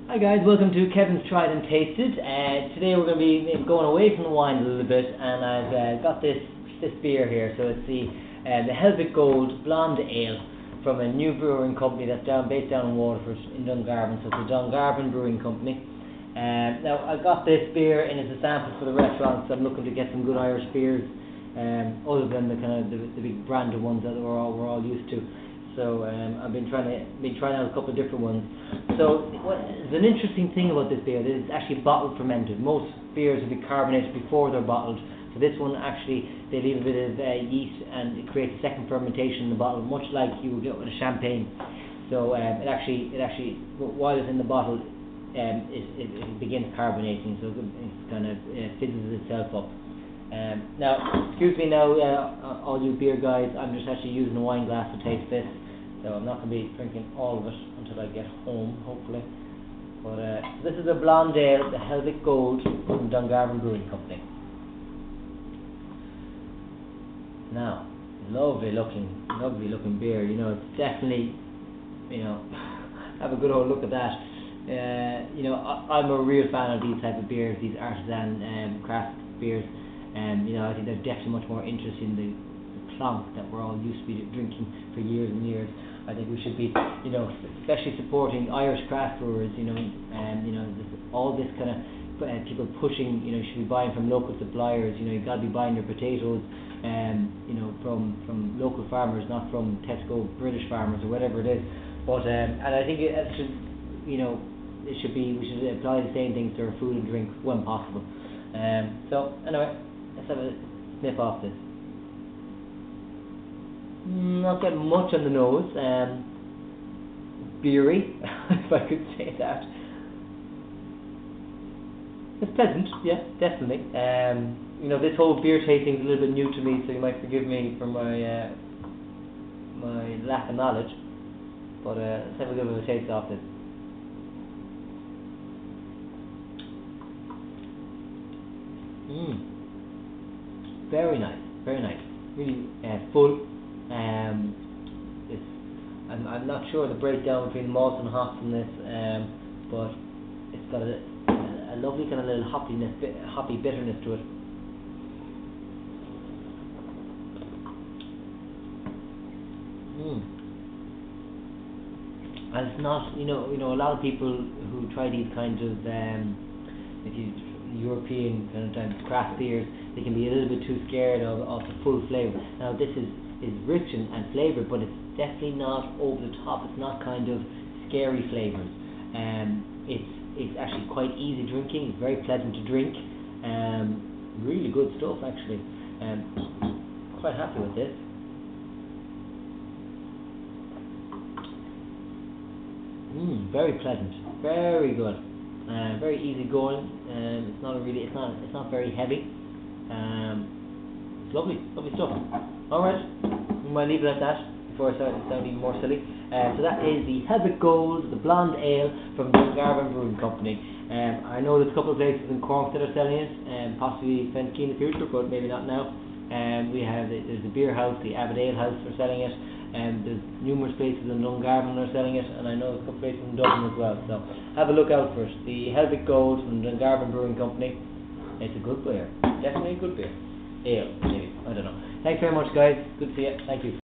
Hi guys, welcome to Kevin's Tried and Tasted. Today we're going to be going away from the wine a little bit, and I've got this beer here. So it's the Helvick Gold Blonde Ale from a new brewing company that's based down in Waterford in Dungarvan. So it's the Dungarvan Brewing Company. Now I got this beer in as a sample for the restaurants. So I'm looking to get some good Irish beers, other than the kind of the big branded ones that we're all used to. So I've been trying out a couple of different ones. So there's an interesting thing about this beer. It's actually bottle fermented. Most beers will be carbonated before they're bottled. So this one actually, they leave a bit of yeast and it creates a second fermentation in the bottle, much like you would get with a champagne. So it actually while it's in the bottle, it begins carbonating. So it kind of fizzes itself up. Now, excuse me now, all you beer guys, I'm just actually using a wine glass to taste this. So I'm not going to be drinking all of it until I get home, hopefully. But this is a blonde ale, the Helvick Gold from Dungarvan Brewing Company. Now, lovely looking beer. You know, it's definitely, you know, have a good old look at that. You know, I'm a real fan of these type of beers, these artisan craft beers. You know, I think they're definitely much more interesting than the plonk that we're all used to be drinking for years and years. I think we should be, you know, especially supporting Irish craft brewers. You know, you know, all this kind of people pushing. You know, you should be buying from local suppliers. You know, you've got to be buying your potatoes, you know, from local farmers, not from Tesco British farmers or whatever it is. But and I think it should, you know, we should apply the same things to our food and drink when possible. So anyway, let's have a sniff off this. Not getting much on the nose. Beery, if I could say that. It's pleasant, yeah, definitely. You know, this whole beer tasting is a little bit new to me, so you might forgive me for my my lack of knowledge. But let's have a bit of a taste off this. Very nice, really full. I'm not sure the breakdown between malt and hops in this, but it's got a lovely kind of little hoppy bitterness to it. And it's not, you know, a lot of people who try these kinds of European kind of craft beers, they can be a little bit too scared of the full flavour. Now this is rich and flavoured, but it's definitely not over the top. It's not kind of scary flavours. It's actually quite easy drinking. It's very pleasant to drink. Really good stuff actually. Quite happy with this. Very pleasant, very good. Very easy going. It's not very heavy. It's lovely stuff. Alright, we might leave it at that before I sound even more silly. So that is the Helvick Gold, the Blonde Ale from Dungarvan Brewing Company. I know there's a couple of places in Cork that are selling it, and possibly Fenskey in the future, but maybe not now. There's the Beer House, the Abbot Ale House are selling it. There's numerous places in Dungarvan that are selling it, and I know there's a couple places in Dublin as well. So have a look out for it. The Helvick Gold from Dungarvan Brewing Company. It's a good beer, definitely a good beer. Ale, maybe, I don't know. Thanks very much, guys. Good to see you. Thank you.